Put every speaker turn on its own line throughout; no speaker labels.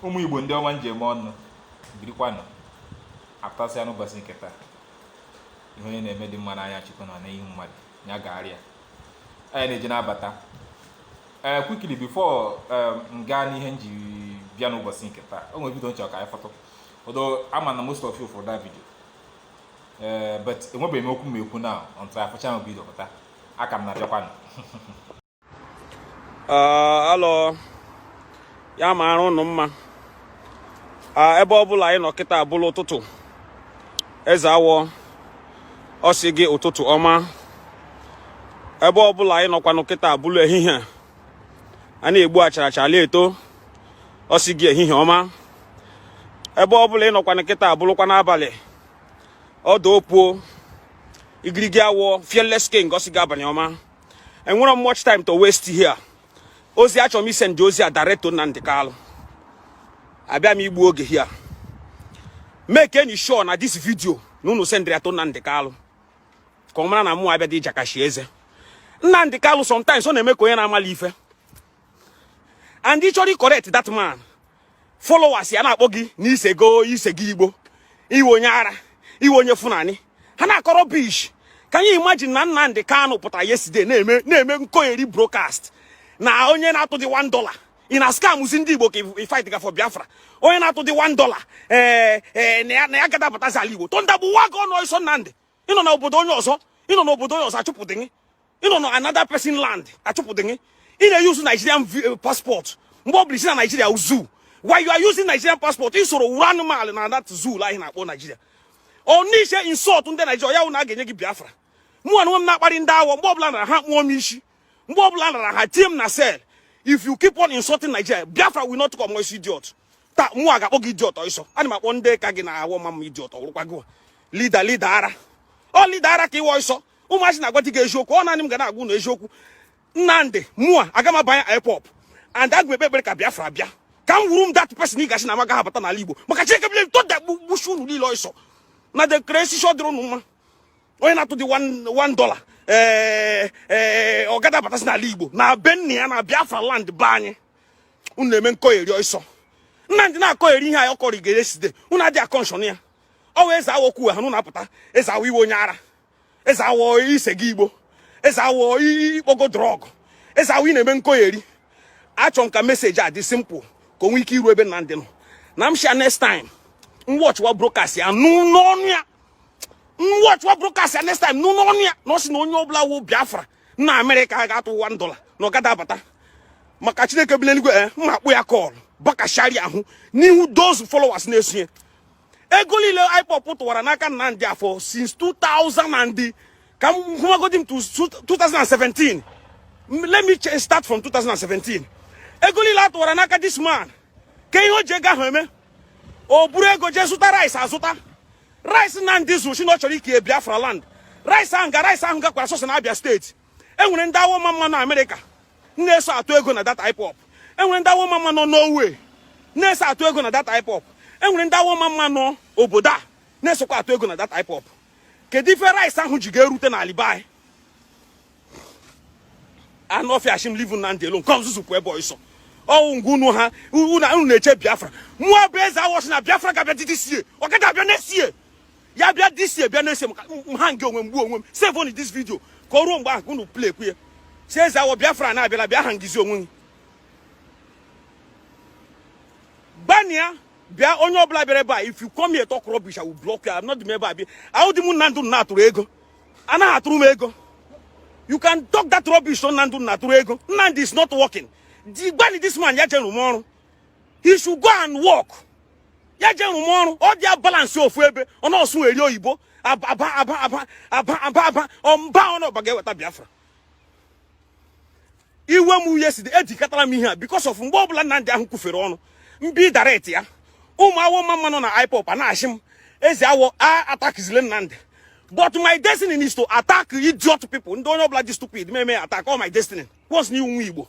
ụmụ Igbo ndị ọma njem ọnụ birikwanụ apụtasịa n'ụbọchị nke taa. Ihe onye na-eme dị mma n'anya Chukwu na n'ihu mmadụ ya gagharịa anyị na-eji na-abata quickly before m gaa n'ihe nji bịa n'ụbọchị nke taa. O nwere video nchọ ka anyị fọtọ, although ama na most of you for that video, but enwebeghị m okwu m ekwu na until afọcha m video pụta. Aka m na-abịakwanụ.
Alo ya mara ụnụ mma. Ebe ọbụla anyị nọ kịta abụla ụtụtụ, eze awọ ọ sị gị ụtụtụ ọma. Ebe ọbụla anyị nọkwanụ kịta abụla ehihie, a na-egbu achara achala eto, ọ sị gị ehihie ọma. Ebe ọbụla ị nọkwanụ kịta abụlụkwa n'abalị, ọdụ opuo igirigi awọ fearless king, ọ sị gị abalị ọma. Enwere much time to waste here. Ozi achọrọ m isend ozi a directo Nnamdi Kalu. Abịa m igbu oge here. Make any sure na this video na unu send ya to Nnamdi Kalu, ka ọ mara na mụ abịa dị jakashi eze. Nnamdi Kalu sometimes ọ na-eme ka onye na-amali ife, and ị chọrọ correct that man. Followers ya na-akpọ gị ise gị Igbo, iwe onye ara, iwe onye Fulani, ha na-akọrọ bish. Can you imagine na Nnamdi Kalu pụtara yesterday na-eme nkogheri broadcast na onye na-atụ dị $1 in a scam ndị Igbo ka fight ga for Biafra. Onye na-atụ dị $1 na ya gada batazi ala Igbo tonda bụ wago ọnụ iso Nnamdi. Ịnọ na obodo onye ọzọ, achụpụdị gị. Ịnọ na another person land, achụpụdị gị. Ị na-use Nigerian passport mgbe ọ bụla isi na Nigeria zoo. Why you are using Nigerian passport? Ị soro wuru anụmanụ na that zoo la anyị na-akpọ Nigeria. Ọ n'iche insult ndị Nigeria ya wụ na a ga-enye gị Biafra. Mụ anụ m na-akparị ndị awọ mgbe ọbụla na ha kpụọ m isi, mgbe ọbụla na ha tie m na cell. If you keep on insulting Nigeria, Biafra will not come. Idiot. Ta mụ a ga-akpọ gị idiot ọsọ. Ana m akpọ ndị ka gị na awọ ma m idiot ọrụkwa gị. Leader ara. Ọ leader ara ka ịwọ ọsọ. Ụmụazị na-agwa gị eziokwu. Ọ naanị m ga na-agwụ na eziokwu. Nnamdi mụ a aga m abanye airport and aga m ekpe ka Biafra bịa. Ka m wuru m that person ị gachi na amaga ha bata n'ala Igbo. Maka Chineke bile to da gbushu unu niile ọsọ. Na the crazy shot dịrị unu mma. Onye na-atụ dị $1 ọ gada batasị n'ala Igbo na benni ya na Biafra land be anyị. Unu na-eme nkogheri ọsọ. Nnamdi na-akọgheri ihe anyị ọkọrọ igereside. Unu adị akọnshọn ya. Ọ wee eze awọ kwuwe ha na-apụta. Eze awọ iwe onye ara. Eze awọ ise gị Igbo. Eze awọ ikpogo drọg. Eze awọ ị na-eme nkogheri. Achọ nka meseji a dị simple ka onwe ike iru ebe Nnamdi nọ. Na m share next time watch wa broadcast ya n'ọnụ ya. Watch wa broadcast ya next time n'ọnụ ya. Na osi na onye ọbụla wo Biafra na America ga-atụ $1 na ọ gada abata. Maka Chineke bile eluigwe mma akpụ ya call baka shari ahụ n'ihu those followers na-esonye. Ego niile IPOB tụwara n'aka Nnamdi afọ since 2000 and ka m hụmagodi m to 2017. Let me start from 2017. Ego niile atụwara n'aka this man. Ka ihe o ji ego ahụ eme, o buru ego jee zụta rice azụta. Rice Nnamdi zụ shi na ọ chọrọ ike Biafra land. Rice ahụ gakwara sọsọ na Abia steeti. Enwere ndị awọ mama na America na-eso atụ ego na data IPOB. Enwere ndị awọ mama nọ Norway na-eso atụ ego na data IPOB. Enwere ndị awọ mama nọ obodo a na-esokwa atụ ego na data IPOB. Kedu ife rice ahụ ji ga-erute na Alibai? Anọfịa shim live Nnamdi alone. Come zuzupụ ebe ọsọ. Ọwụ ngunu ha unu na-eche Biafra. Mụọ bụ eze awọ na Biafra ga-abịa disie. Ọ gaghị abịa nesie. Ya bịa disie bịa nesie maka ha nke onwe mgbu onwe m. Save on this video ka o ruo mgbe ahụ unu play kwu ya. Si eze awọ Biafra na-abịala bịa ha ngizi onwe gị. Bania bịa onye ọbụla bịara ebe a, if you come here talk rubbish I will block you. I'm not the member abi. Ahụ dị m Nnamdi na-atụrụ ego. Anaghị atụrụ m ego. You can talk that rubbish on Nnamdi na-atụrụ ego. Nnamdi is not working. This man ya jeru ọrụ. He should go and work. Ya jeru ọrụ. Ọ dị balance ofu ebe. Ọ na-ọsụ eri oyibo. Aba ọnụ ọba ga-eweta Biafra. Iwe m yesterday ejikọtara m ihe a because of mgbe ọbụla Nnamdi ahụ kwufere ọnụ. Mbi direct ya. Ụmụ awọ mama nọ na IPOB na-achị m. Eze awọ atakizile Nnamdi. But my destiny is to attack idiot people. Ndị onye ọbụla dị stupid me attack all my destiny. What's new nwa Igbo?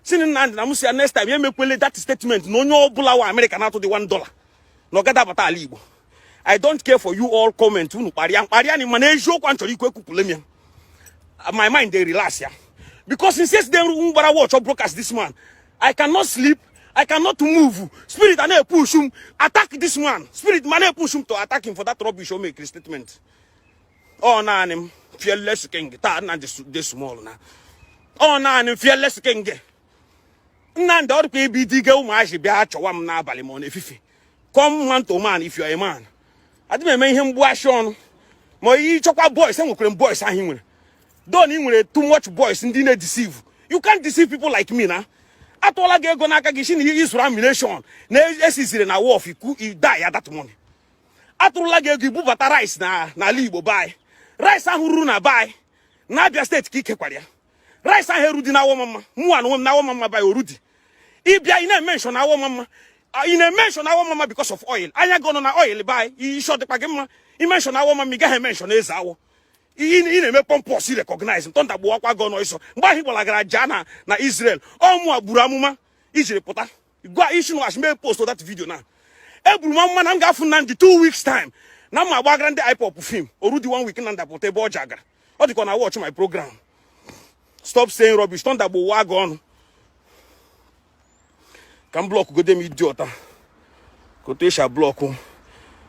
Sini Nnamdi na musi next time ya mekwele that statement na onye ọbụla wa America na-atụ dị $1 na ọ gada abata ala Igbo. I don't care for you all comment unu kparịa ni mana eziokwu an chọrọ ikwu ekwupụle m ya. My mind dey relax ya. Because since they watch or broadcast this man, I cannot sleep. I cannot move. Spirit and I push him. Attack this man. Spirit man I push him to attack him for that rubbish or make a statement. Oh na him fearless king. Ta na this small na. Oh na him fearless king. Na the other PBD girl ma she be a chawam na balimon efifi. Come man to man if you are a man. I didn't make him wash on. My chokwa boys and we boys and him. Don't even too much boys and didn't deceive. You can't deceive people like me now. Atola ge go na aka gishin Israel nation. Na esisire na war he die at that money. Atola ge go bubata rice na Igbo buy. Rice ahuru na buy. Na Abia state kike kwalia. Rice aherudi na wo mama. Mu anu na wo mama buy orudi. Ibia ina mention na wo mama. Ina mention na wo mama because of oil. Anya go na oil buy. I short the pagema. I mention na wo mama mi ga mention ezawo. Ine me pompo si recognize ntonda bo akwa go no iso mgba hi bolagara jana na Israel omu agburu amuma ijire pụta gwa issue no as me post that video na egburu amuma na nga afu na ndi 2 weeks time na ma gbagara ndi IPOP film orudi 1 week na ndapụta ebe ojagara ọ dịkọ na watch my program. Stop saying rubbish ntonda bo wa go on kan block go dem idiot ko to sha block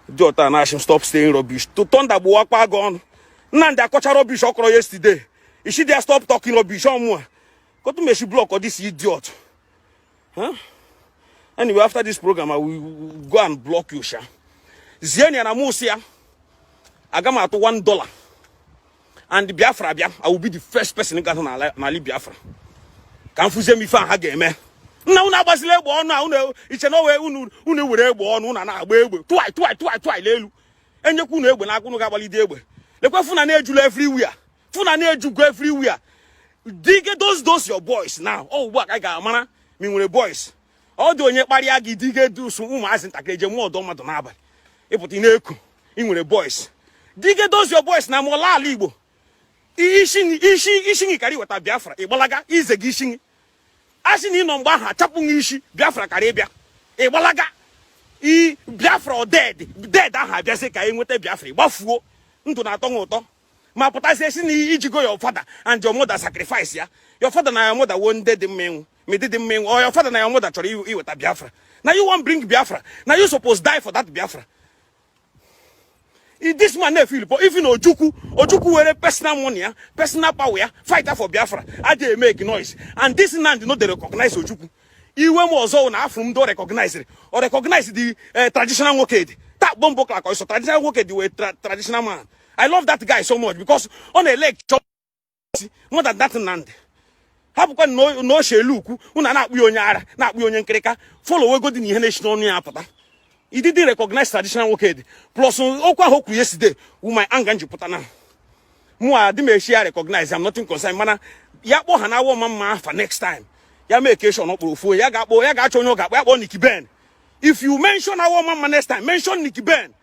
idiot na ashim stop saying rubbish to ntonda bo wa kwa go on. Nanda Akocha rubbish okro yesterday. You should there stop talking rubbish on more. Go to me she block or this idiot. Huh? Anyway, after this program, I will go and block you, sha. Zieni and Amusia. I got my $1. And the Biafra, I will be the first person in Ghana na Biafra. Can't fuse me fan again, man. Now, now, Basile, now, it's no way, unu were born, una, twice, lelu. And you couldn't when I couldn't have a day. The funa neju everywhere. Funa neju go everywhere. Dig those your boys now. Oh, what I got, man. Me with the boys. All the onye party agi dig do some as in takreje mo do madonaba. E put in eku. In with the boys. Dig those your boys na mo la libo. Ishin ikari wata Biafra. E balaga is a gishin. Asin ni no mba ha chapun ishi Biafra karibia. E balaga. I Biafra dead. Dead aha biase ka enwete Biafra. Gbafuo. Into na tongue to my potassium go your father and your mother sacrifice ya. Your father and your mother won't dead the men, me did the men, or your father and your mother try you with a Biafra. Now you won't bring Biafra. Now you supposed die for that Biafra. If this man feel, but if you know Ojuku were personal money, personal power, fighter for Biafra, I they make noise. And this man did not recognize Ojuku. He was all now from don't recognize it or recognize the traditional workade. That bomb book like also traditional workade the traditional man. I love that guy so much because on a leg chop more than that nand. Have no sheluku, una not be on yara, not be on kreka, follow we go in the nation on yapata. He didn't recognize traditional workade. Plus okwa hoku yesterday, who my anganji putana. Mua dime share recognize, I'm nothing concerned, mana. Yapo hana wo mama for next time. Ya make a show no proof. Ya got Nikki Ben. If you mention our mama next time, mention Nikki Ben.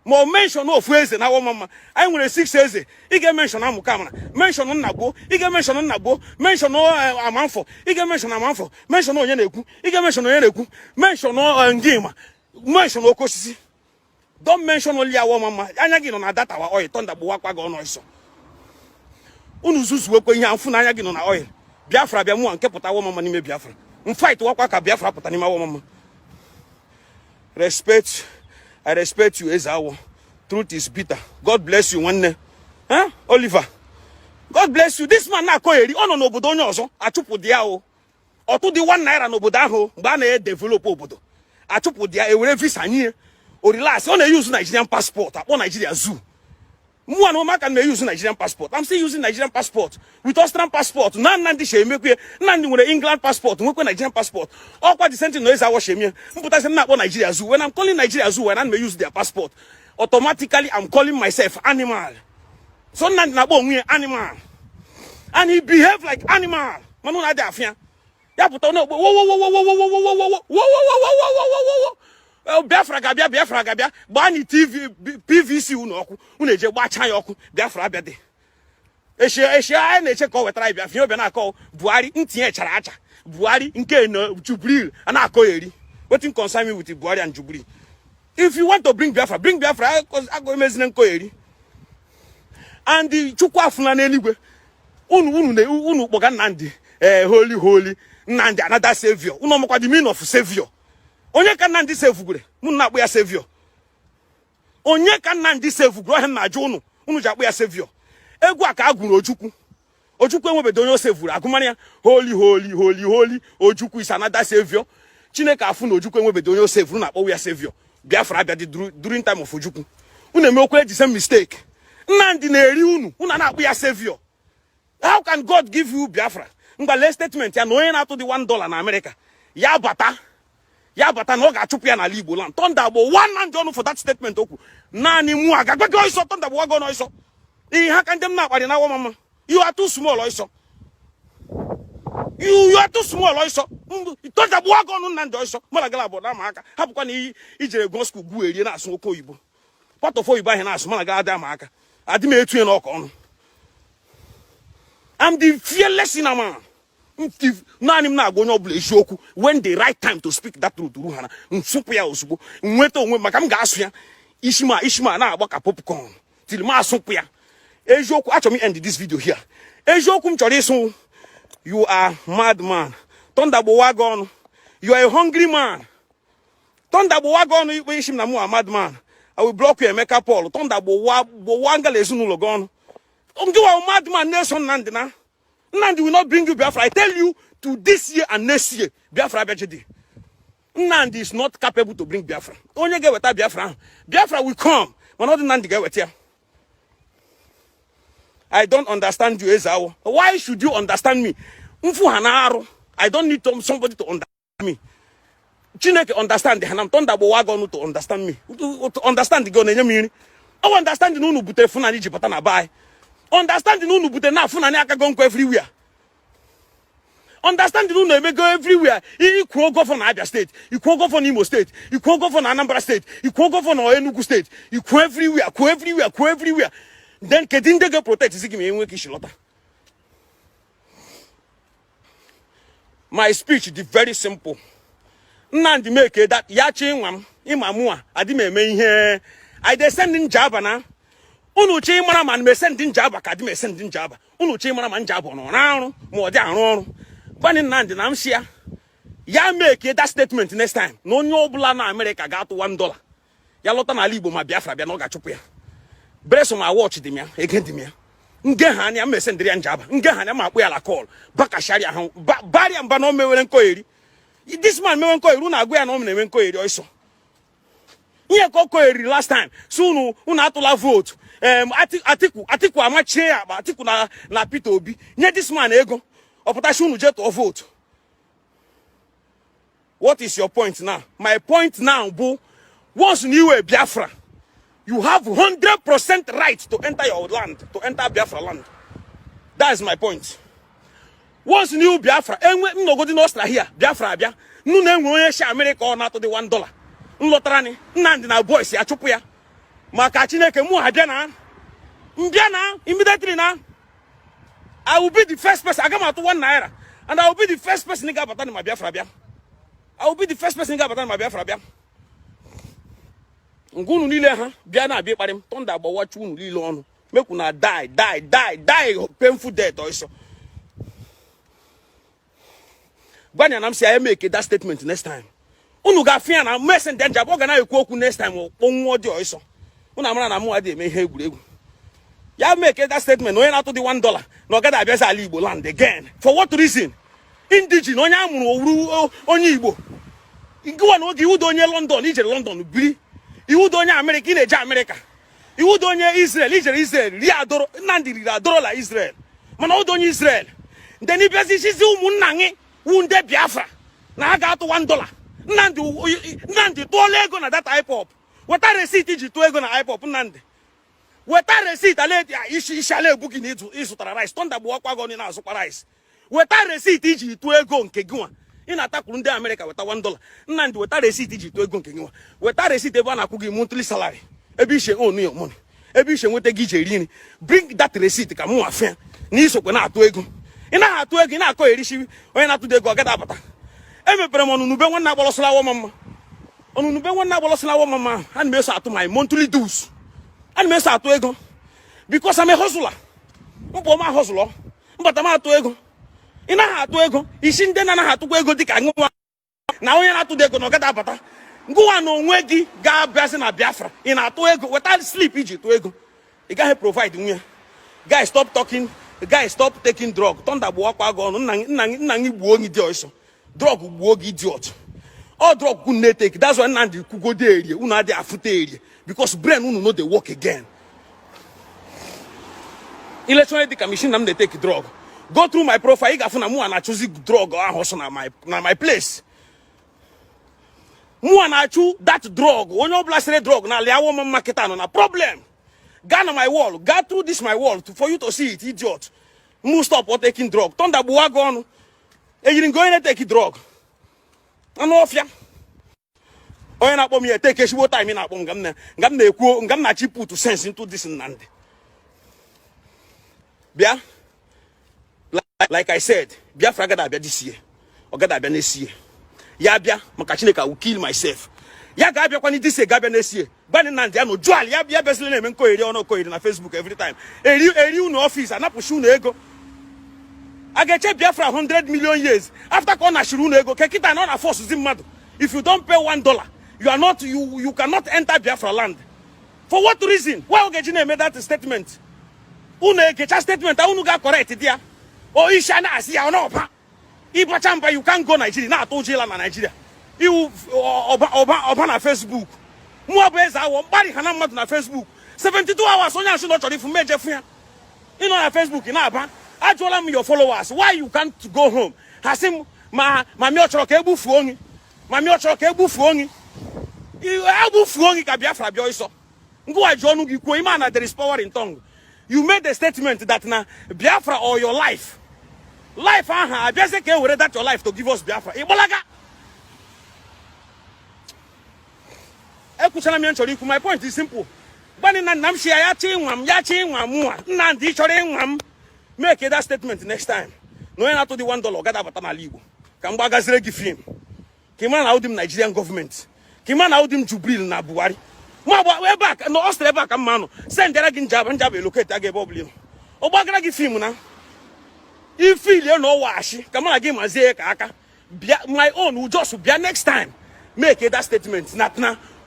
More mention no phrase and our mama. I'm going to 6 years. He get mention I'm camera. Mention on Nabo. He get mention on Nabo. Mention no Amanfo. He get mention Amanfo. Mention no Yeneku. He get mention no Yeneku. Mention no Ngima. Mention no Kosi. Don't mention only our mama. Anyagin on a data or oil. Thunder Buaka go on so. Unuzuzu weko nya mfu na anyagin on oil. Biafra bia mu anke pota wo mama ni me Biafra. Fight wakwa ka Biafra pota ni ma wo mama. Respect. I respect you, Ezawo. Truth is bitter. God bless you one day. Huh? Oliver. God bless you. This man na koyeri. Ono no obodo onye ozo. Achupu dia o. Otu di 1 naira no obodo aho. Gba na develop obodo. Achupu dia e were visa nye. O relax. Ona use Nigerian passport. Akpo Nigeria zoo. Mu and Mama can use Nigerian passport. I'm still using Nigerian passport. With Austrian passport. Nandi shemekwe. Nandi with England passport. With Nigerian passport. All quite the same thing is our shame. But I say not Nigeria zoo. When I'm calling Nigeria zoo and I may use their passport, automatically I'm calling myself animal. So Nandi na bo me animal. And he behave like animal. Manu na dafia. Ya puto no. Biafra gabia. Bani TV PVC unoku. Uneje bacha yoku. Biafra abia Eshe na eche ko wetra Biafra obi na call Buhari ntie chara acha. Buhari nke no Jubril ana akoyeri. Wetin concern me with Buhari and Jubril. If you want to bring Biafra, I go emezine nkoyeri. And the chukwu afuna na eligwe. Unu boga Nandi holy Nnamdi another savior. Unu makwa the meaning of savior. Onye ka Nnamdi save gure? Mu na akpọ ya savior. Onye ka Nnamdi save gure? Ohe na ajụ unu. Unu ji akpọ ya savior. Egwu aka agwuru Ojukwu. Ojukwu enwebedo onye o savuru. Agụmanya ya holy holy holy holy. Ojukwu is another savior. Chineke afu na Ojukwu enwebedo onye o savuru na akpọ ya savior. Biafra abịa during time of Ojukwu. Unu eme okwu the same mistake. Nnamdi na-eri unu. Unu na-akpọ ya savior. How can God give you Biafra? Ngba statement ya na onye na-atụ the $1 na America. Ya bata na ọ ga-achụpụ ya n'ala Igbo land. Thunder bụ one man ọnụ for that statement okwu. Naanị mụ agagwa gị ọsọ Thunder bụ wago n'ọsọ. Ihe ha ka ndị m na-akparị na awa mama. You are too small ọsọ. You are too small ọsọ. Thunder bụ wago ọnụ Nnamdi ọsọ. Mala gala bụ na ma aka. Hapụkwa na ijere go school gwu erie na-asụ oke oyibo. Part of oyibo ahụ na-asụ mala gala dị ama aka. Adị m etu ya n'ọkọ ọnụ. I'm the fearless in a man. When the right time to speak that truth, Ishma na abaka popcorn. Till ma supia. Ejoku actually end this video here. Ejoku mchoriso. You are madman. Thunder Wagon. You are a hungry man. Thunder Wagon you ishim na mu a madman. I will block you Emeka Paul. Thunder Wanga lesunu logon. You are a madman Nelson Nandina. Nnamdi will not bring you Biafra. I tell you to this year and next year, Biafra BHD. Nnamdi is not capable to bring Biafra. Only get with Biafra. Biafra will come. But not Nnamdi get with here. I don't understand you, Ezao. Why should you understand me? I don't need somebody to understand me. Chineke understand the Hanam Tonda Bowagon to understand me. To understand the Gon. I understand the Nunu Bute Funani Jipatana buy. Understand the Nunu Bute na Funani Akagonko everywhere. Understand the Nunu may go everywhere. You could go from Abia State. You could go from Imo State. You could go from Anambra State. You could go from Enugu State. You could everywhere. Then Kedinde go protect Ziggy. My speech is very simple. Nnamdi make that Yachi Wam Imamua Adime me here. I descend in Java now. Unuchi Maraman may send in Java, Kadime send in Java. Unuchi Maraman Java no more down. Banning Nandi Namsia. Ya make that statement next time. No blana America got $1. Yalotan Alibo, my Biafra, Bianoga Chupia. Breast on my watch, Dimia, again Dimia. Ngehani, I'm a Sendrian Java. Ngehani, I'm a Wella call. Bakasharia, Barry and Banome will inquire. This man may inquire, Runa Guanom and inquire also. Here, Cocoy last time. Soon, Unatula vote. Atiku, I'm a chair, but Atiku na Pitobi. Near this man, ego. Or Potashun jet or vote. What is your point now? My point now, Boo, once you a Biafra, you have 100% right to enter your land, to enter Biafra land. That is my point. Once new Biafra, and we no go to Nostra here, Biafra, Bia, no name will share America or not to the $1. Nlotrani, Nnamdi na boys, ya chupuya. Makachine ke mu hadena. Mbiana, immediately now. I will be the first person. I come out to $1. And I will be the first person in Gabatan, my Biafra. I will be the first person in Gabatan, my Biafra. Ngunu nile ha, biana be parim, Tonda bo watch unu lilo onu. Make una die, painful death also. Banya nam say I make that statement next time. Unu ga fia na mesen den jabo ga na ekwu next time onwo di also. Una mara na mu ade me he egwuregu. Ya make that statement no na to the $1. No ga da bia say Igbo land again. For what reason? Indigenous onye amuru owuru onye Igbo. Igwa no gi udo onye London, ije London biri. Iwu donye America in America. Iwu donye Israel, Israel. Ri adoro, Nnamdi ri adoro la Israel. Mana o donye Israel. Then if you see umunna nge, wunde Biafra. Na aga to $1. Nnamdi to ego na that hip-hop. Weta receipt iji to ego na hip-hop Nnamdi. Weta receipt ale ishale buki ni isutara rice. Tonda bu akwa go ni na asukwa rice. Weta receipt iji to ego nke giwa. In attack from the America with $1. Nnamdi weta receipt iji to ego nke giwa. Weta receipt ebe na kugi monthly salary. Ebi she own your money. Ebi she wete gije rini. Bring that receipt ka mu afia. Ni isokwe na ato ego. Ina ato ego ina akọ erishi onye na ato de ego gada abata. Emepere m onunube nwanna agbolosala wo mama. Onunube nwanna agbolosala wo mama. And me so ato my monthly dues. And me so ato ego. Because I'm a hustler. Mpo ma hustler. Mbata ma ato ego. ina ha atu ego isi ndị na ha atukwa ego dịka ngwa na onye na-atụ ego na ọ gada abata ngwa na onwe gị ga-abịazi na Biafra ị na-atụ ego weta slip iji tụọ ego ị gaghị provide nwunye guy stop talking guy stop taking drug Thunder gbuo akwa gị ọnụ nna gị gbuo gị dị ọsọ drug gbuo gị idiot all drug unu na-eteki that's why Nnamdi kwugode erie unu adị afụta erie because brain unu no dey work again electronic dịka machine na m na-eteki drug go through my profile ị ga-afụ na mụ na-achụzi drug ahụ ọsọ na my place mụ na-achụ that drug onye ọbụla sere drug na alị awọ mma kịta nọ na problem go na my wall go through this my wall for you to see it idiot mu stop taking drug Thunder gbuwa gị ọnụ ejiri nke onye na-eteki drug anụ ọfịa onye na-akpọ m ya eteke ezigbo time ị na-akpọ m nga m na-achị put sense into this Nnamdi bịa like I said Biafra gada abịa this year ọ gada abịa next year ya bịa maka Chineke I will kill myself ya ga-abịakwa ni this year ga-abịa next year gbani Nnamdi ya no jual ya bịa besịrị na-eme nkogheri ọnụ okogheri na Facebook every time eri unu ọfịs anapụchi unu ego a ga-eche Biafra 100 million years after ka ọ nachiri unu ego kekịta na ọ na force zi mmadụ if you don't pay $1 you are not you cannot enter Biafra land for what reason why ogeji na-eme that statement unu egecha statement unu ga correct dị ya o isha na asị ya ọ na ọba ịbacha mba you can go Nigeria na-atụ ụjọ ịla na Nigeria iwu ọba na Facebook mụ bụ eze awọ mkparị ha na mmadụ na Facebook 72 hours onye asụ na ọ chọrọ ifu meje fụ ya ịnọ na Facebook na-aba ajụọla m your followers why you can't go home ha sị m ma mi ọ chọrọ ka egbufuo onye ma mi ọ chọrọ ka egbufuo onye egbufuo onye ka Biafra bịa ịsọ ngwa ji ọnụ gị kwuo ime na there is power in tongue you made a statement that na Biafra or your life aha abịazi ka e were that your life to give us Biafra ịgbalaga ekwuchara m ya nchọrọ ikwu my point is simple gbani na nna m shi ya chi nwa m ya chi nwa mụa Nnamdi chọrọ ịnwa m make that statement next time na onye na-atụ dị $1 gada abata n'ala Igbo ka m gbagazire gị film ka ị mara na ụdị m Nigerian gọọmenti ka ị mara na ụdị m Jubril na Buhari ma gba ebe a na Ọstrịa ebe a ka mma nọ sendere gị njaba eloketi aga ebe ọbụla ọ gbagara gị film na ifilie na ọwaghachi ka mara gị mazie ka aka bịa my own will just bịa next time make that statement na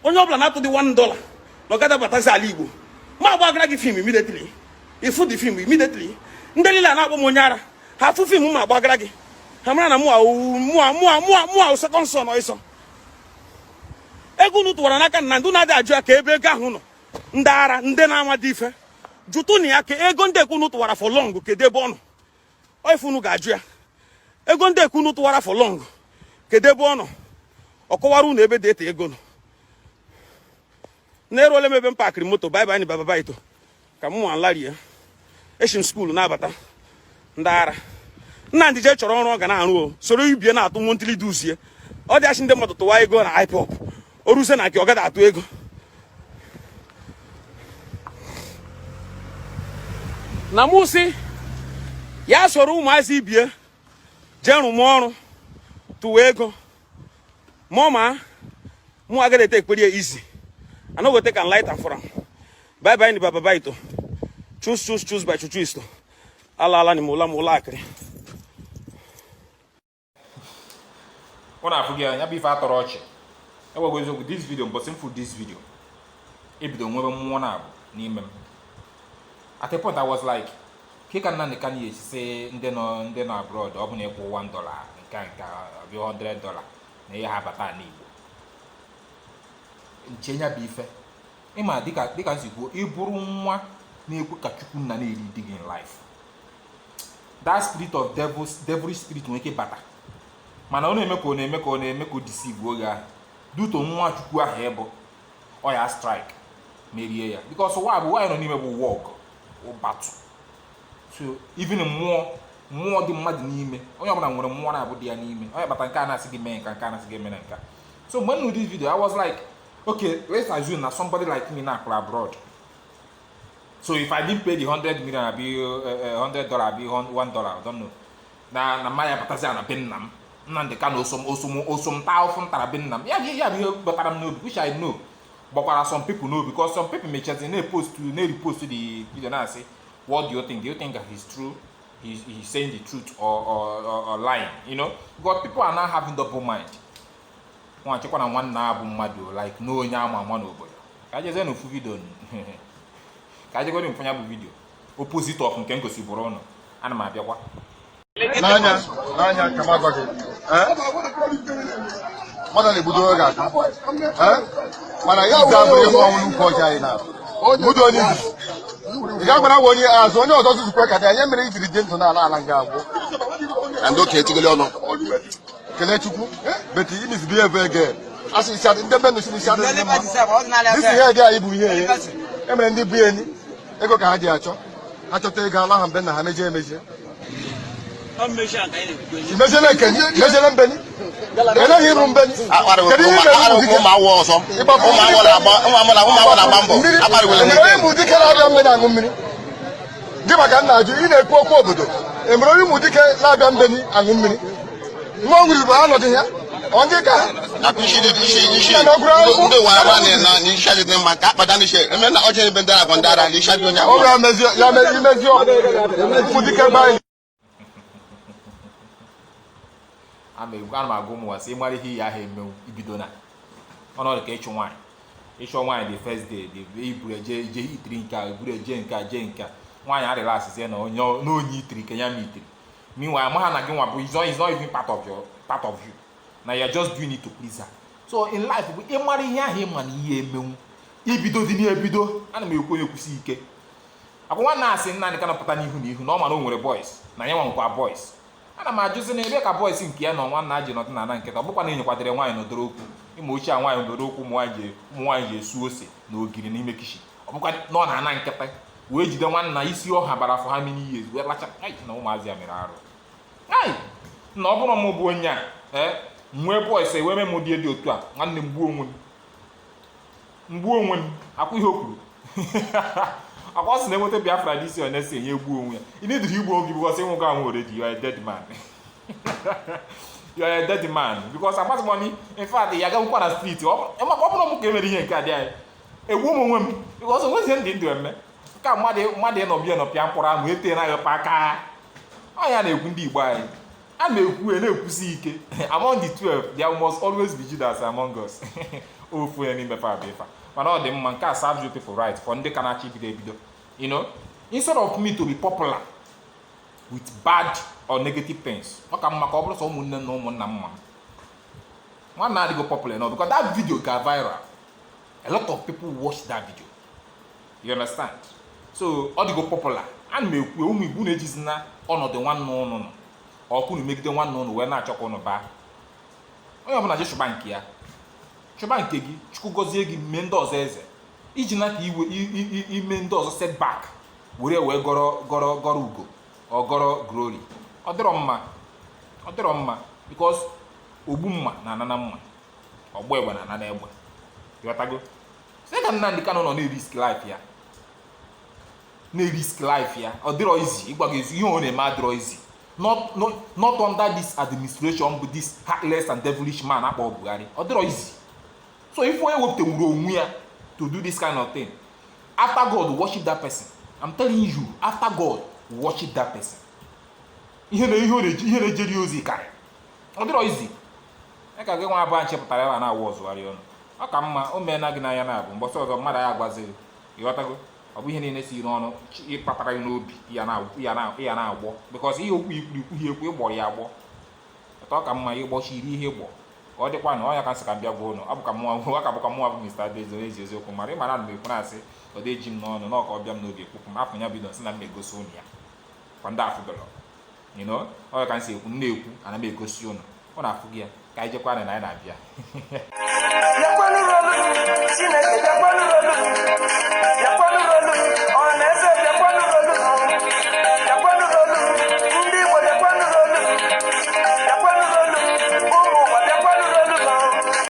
onye ọbụla na-atụ dị $1 na ọ gada abatazi ala Igbo ma gbagara gị film immediately ifu the film immediately ndị niile na-akpọ m onye ara ha afụ film ma gbagara gị ha mara na mụ second son ọsọ ego unu tụwara n'aka na ndị na-adị ajụ ya ka ebe ego ahụ nọ ndị ara ndị na-amadi ife jụtụ na ya ka ego ndị ekwu unu tụwara for long kedu ebe ọ nọ ife unu ga-ajụ ya ego ndị ekwu unu tụwara for long kedu ebe ọ nọ ọ kọwara unu ebe dị ete ego nọ na-eruole m ebe m pakịrị moto bye ni baba ito ka m nwa nlarie eshi m skuulu na-abata ndị ara Nnamdi je chọrọ ọrụ ọ ga na-arụ o soro ibie na-atụ montili duzie ọ dị achị ndị mmadụ tụwa ego na IPOB o ruzie na nke ọ gada atụ ego na mụ sị ya soro ụmụazị ibie jee rụmọrụ tụwa ego ma mụ agaghị ete ekpere izi I no go take and light am for am bye ni baba ito choose by chuchu isto ala ni mola akịrị
ọ na-afụ gị anya bụ ife atọrọ ọchị ewego eziokwu this video mbọsị m fụ this video ebido nwebe mmụọ na-abụ n'ime m at a point I was like ka Nnamdi Kanu esi sị ndị nọ abroad ọ bụ na ịkwụ $1 nke abịa $100 na ihe ha bata n'Igbo nchenya bụ ife ịma dịka nsi kwuo ịbụrụ nwa na-ekwe ka Chukwu nna na-eri di gị in life that spirit of devil spirit nwere ike bata mana ọ na-eme ka ọ na-eme ka o deceive oge ahụ duto nwa Chukwu ahụ ịbụ ọ ya strike merie ya because ụwa bụ nwaanyị nọ n'ime bụ work battle so even mmụọ dị mmadụ n'ime onye ọbụla nwere mmụọ na-abụ dị ya n'ime onye kpata nke a na-asị gị mee nke a na-asị gị mere nka so when we do this video I was like okay, let's assume that somebody like me now abroad. So if I didn't pay the 100 million, I'll be $100, I'll be $1, I don't know. Na maya patazi na Vietnam. Nnamdi Kanu osum taufun tara Vietnam. Yeah, but I know, which I know. But some people know because some people may just repost to the video and say, what do you think? Do you think that is true? he's saying the truth or lying, you know, because people are now having double mind. One check on one now like no nyama one over. I just no video. I just got in front of video. Opposite of Nkenko Siborono and my Biawa.
Nanya, come on, Madame Budoga, Mana Yabu China. Budoni. The governor won you as one of those quick at I am ready to the gentleman and okay to Leono. Kelechuku, but he is be a very good. As he said, in the Benus, this is guy Ibu here. Emily Bieni, Ego Cardiacho. I took a gala and Ben Hamaje measure. Measure Benny. Can I hear from Benny? I was on Give a gun, in a poor Kobodo. Embroidery Mudika, Lagan Benny, and Mumini. Long will run out here. On the car. I appreciate it. She no ground. The one and you shall them my cap, but then she remember Oje Bendara Gondara, and you shall do your measure. I'm a go was a money he had him ibidona. On all the catch wine. It's your wine the first day, the J drinker, Jenka. Why are the last say no need trick and yam meeting. Meanwhile, man again is not even part of you. Now you're just doing it to please her. So in life, we marry him and ye moon. Ibido di ebido, and me you see ke. I want to say none kind of patani who no man with boys. Now you want boys. And I'm just saying, make a boy sing piano one night, not an anchor. But when you quadre wine or droku, emotion wine or droku, moaje, suose, no giving him a kishi. Not an anchor. Wage the one nice your habara for how many years? We're like a no Mazia Miraro. Aye, no more buonya, eh? More boys say, women more dear do to one them woman. Woman, I could hope. I was never to be after this year, and they say, you boom. You need to go because you won't go already. You are a dead man. You are a dead man because I want money. In fact, you are going to street. I'm not going to get here. A woman, because I wasn't into him. Come, Mother, no be no piampora, waiting at your paca. I am a windy boy. I may who see among the 12, there must always be Judas among us. Oh, for any befa. But all them man can serve you people right for they can achieve the video. You know, instead of me to be popular with bad or negative things, what can my couple so no man. One now they go popular now because that video got viral. A lot of people watch that video. You understand? So all they go popular and me we bunejis na on the one no. Or could make the one no when I chop on a bar. I am not just bank here. Chobankegi, Chukugoziegi, Mendoz Eze. Each night he Mendoz setback. Where Goro Ugo or Goro Glory. Odroma. Because Ubuma Nananama or Weber and Aneba. You are tago. Second man, the canon on a risk life here. No risk life here. Or draw easy. You own a mad draw easy. Not under this administration, but this heartless and devilish man up or Bugari. Or draw easy. So if we want to do this kind of thing, after God worship that person, I'm telling you, after God worship that person. You know, Jerry carry. Not easy. I can get one branch of Tarava and I was warrior. I come, oh man, I can but so the mother Aguazil. You want to go? I'll be in a sea on Papa no Yana walk because he will boy. I talk on my boy, she here. Or the one, or I can say, Bono, Abucamo, Mr. Bezos, Kumari, Maran, Prase, or the Jim no, or Biam no, Kukum, Abidos, and I may go soon here. Wonderful, you know, or I can say, Uneku, and I may go soon. When I forget, Kajapan and I have here.